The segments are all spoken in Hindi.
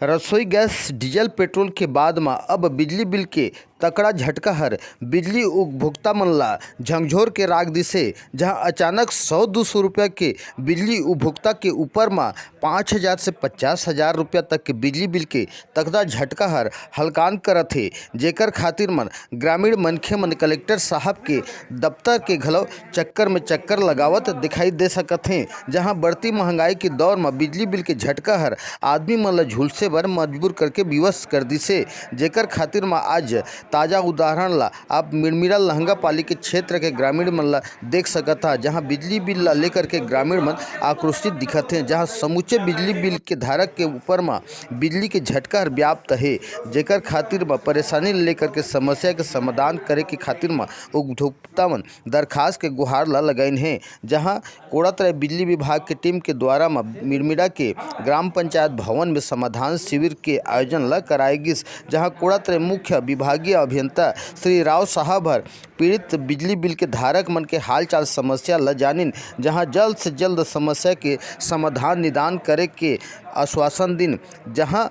रसोई गैस डीजल पेट्रोल के बाद में अब बिजली बिल के तकड़ा झटका हर बिजली उपभोक्ता मन ला झकझोर के राख दिसे। जहां अचानक 100-200 रुपया के बिजली उपभोक्ता के ऊपर में 5,000 से 50,000 रुपया तक के बिजली बिल के तकड़ा झटका हर हलकान करत हे। जेकर खातिर मन ग्रामीण मनखे मन कलेक्टर साहब के दफ्तर के घलो चक्कर में चक्कर लगावत दिखाई दे सकत हैं। जहां बढ़ती महंगाई के दौर में बिजली बिल के झटका हर आदमी मन ला झुलसे बर मजबूर करके विवश कर दिसे। जेकर खातिर में आज ताज़ा उदाहरण ला आप मिरमिरा लहंगा पाली के क्षेत्र के ग्रामीण मन ला देख सकत हा। जहां बिजली बिल ला लेकर के ग्रामीण मन आक्रोशित दिखत हैं। जहां समूचे बिजली बिल के धारक के ऊपर में बिजली के झटका हर व्याप्त है। जेकर खातिर में परेशानी लेकर के समस्या के समाधान करे के खातिर में उपभोक्ता मन दरखास्त के गुहार ला लगाइन है। जहां कोड़ातरा बिजली विभाग के टीम के द्वारा में मिरमिरा के ग्राम पंचायत भवन में समाधान शिविर के आयोजन ला कराए गिस। जहां कोड़ातरा मुख्य विभागीय अभियंता श्री राव साहब हर पीड़ित बिजली बिल के धारक मन के हालचाल समस्या ला जानिन। जहां जल्द से जल्द समस्या के समाधान निदान करे के आश्वासन दिन। जहां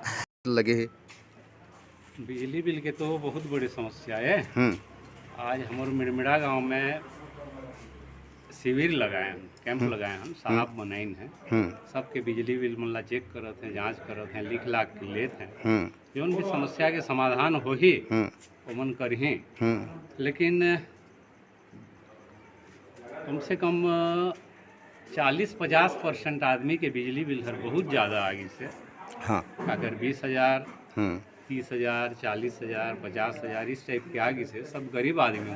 लगे है बिजली बिल के तो बहुत बड़ी समस्या है। आज हमारे मिरमिरा गांव में शिविर लगाए हम, कैंप लगाए हम, साहब बनाइन हैं। सबके बिजली बिल मन ला चेक करत हैं, जांच करत हैं, लिख लाख के लेते हैं। जौन भी समस्या के समाधान हो ही ओमन करही। लेकिन कम से कम 40-50% आदमी के बिजली बिल हर बहुत ज़्यादा आगे से। अगर 20,000, 30,000, 40,000, 50,000 इस टाइप के आगे से सब गरीब आदमी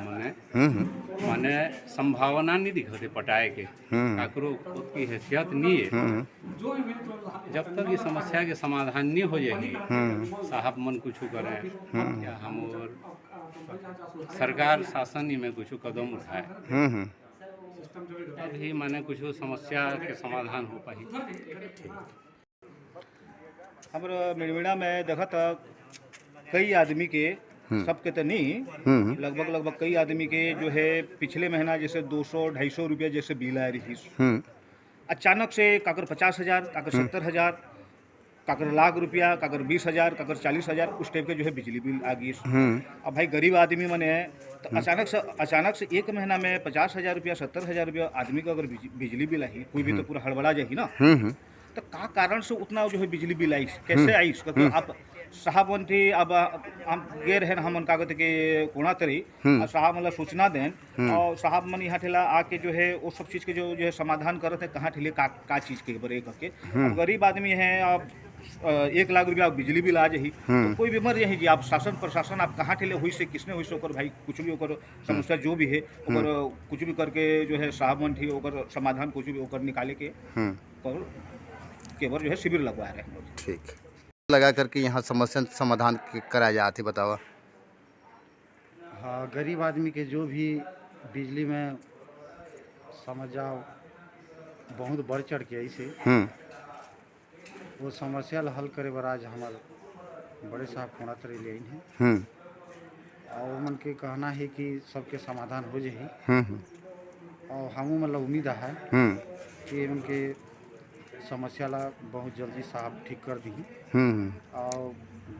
माने संभावना नहीं दिखते पटाए के, काकरो खुद की हैसियत नहीं है। जब तक ये समस्या के समाधान नहीं हो जाएगी साहब मन कुछ करें या हम और सरकार शासन ही में कुछ कदम उठाए तब ही माने कुछ समस्या के समाधान हो पाई। हमारे मिरमिरा में देखा था कई आदमी के, सबके तो नहीं, लगभग कई आदमी के जो है पिछले महीना जैसे 200-250 रुपया जैसे बिल आ रही थी। अचानक से काकर 50,000, काकर 70,000, काकर लाख रुपया, काकर 20,000, काकर 40,000 उस टाइप के जो है बिजली बिल आ गई। अब भाई गरीब आदमी मन है तो अचानक से एक महीना में 50,000 रुपया, 70,000 रुपया आदमी का अगर बिजली बिल आई, कोई भी तो पूरा हड़बड़ा जाएगी ना। तो का कारण से उतना जो है बिजली बिल आई, कैसे आई? क्योंकि आप साहब मन थे, अब हम गए रहे हमन कागज के कोना तरी, साहब मतलब सूचना दें और साहब मन यहाँ ठेला आके जो है वो सब चीज़ के जो है समाधान करते हैं। कहाँ ठेले का चीज़ के बरे करके गरीब आदमी है। अब 1 लाख रुपया बिजली बिल आ जाही तो कोई भी मर जाही जी। आप शासन प्रशासन आप कहाँ ठेले हुई से किसने हुई से ओकर भाई कुछ भी ओकर समस्या जो भी है ओकर कुछ भी करके जो है साहब मन थी ओकर समाधान कुछ भी ओकर निकाले के केवल जो है शिविर लगवा रहे हैं। ठीक लगा करके यहाँ समस्या समाधान कराया जाते बतावा। हाँ, गरीब आदमी के जो भी बिजली में समझ जाओ बहुत बढ़ चढ़ के ऐसे वो समस्या हल करे बर आज हमारे बड़े साहब कोना तरे ले हैं और उमन के कहना है कि सबके समाधान हो जाए। और हम मतलब उम्मीद है कि उनके समस्या ला बहुत जल्दी साहब ठीक कर दी। और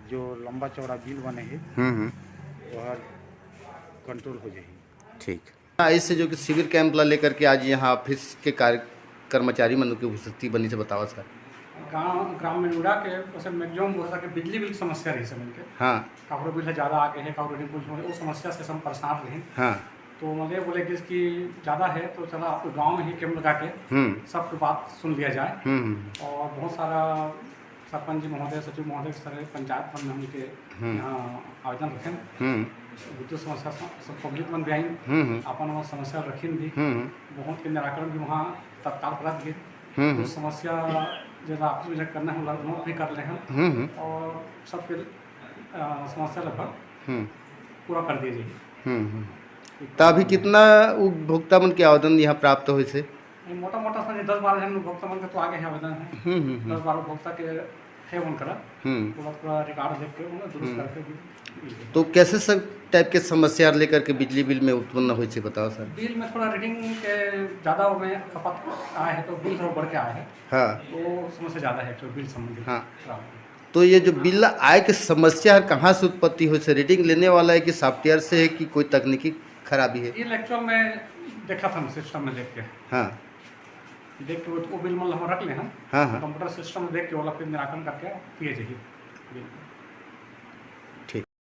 जो लंबा चौड़ा बिल बने है वो हर कंट्रोल हो जाएगी। ठीक ऐसे जो कि शिविर कैंप ला लेकर के आज यहाँ ऑफिस के कर्मचारी मन की उपस्थिति बनी से बतावा सर। ग्राम मिरमिरा के असल मैक्सिमम बहुत सारे बिजली बिल समस्या रही सब के। काकरो बिल ज़्यादा आगे है, काकरो नहीं कुछ वो समस्या से सब परेशान रहे। तो मतलब बोले कि इसकी ज़्यादा है तो चला आपके गांव में ही कैंप लगा के सबकी बात सुन लिया जाए। और बहुत सारा सरपंच महोदय, सचिव महोदय, सारे पंचायत मन में उनके यहाँ आवेदन रखें। विद्युत समस्या सब पब्लिक मन भी आई अपन समस्या रखीन भी बहुत के निराकरण भी वहाँ तत्काल करा दिए। तो समस्या जो ऑफिस में करना है नोट भी कर ले हैं और सबके समस्या लगभग पूरा कर दिए जाइए। तो अभी कितना उपभोक्ता मन के आवेदन यहाँ प्राप्त हुए से? मोटा 10-12 जन उपभोक्ता मन के तो आगे है आवेदन है। 10-12 उपभोक्ता के है उनका पूरा रिकॉर्ड देख के दुरुस्त करके। तो कैसे सब टाइप के समस्या लेकर के बिजली बिल में उत्पन्न हुई से बताओ सर। बिल में थोड़ा रीडिंग के ज़्यादा में खपत आए है तो बिल थोड़ा बढ़ के आए हैं। तो समस्या ज़्यादा है बिल संबंधित। तो ये जो बिल आय की समस्या है कहाँ से उत्पत्ति हो, से रीडिंग लेने वाला है कि सॉफ्टवेयर से है कि कोई तकनीकी खराबी है? ये एक्चुअल में देखा था सिस्टम में देख के, हाँ देख के वो बिल मतलब हम रख ले हम हाँ कंप्यूटर सिस्टम में देख के वाला फिर निराकरण करके पिए चाहिए बिल।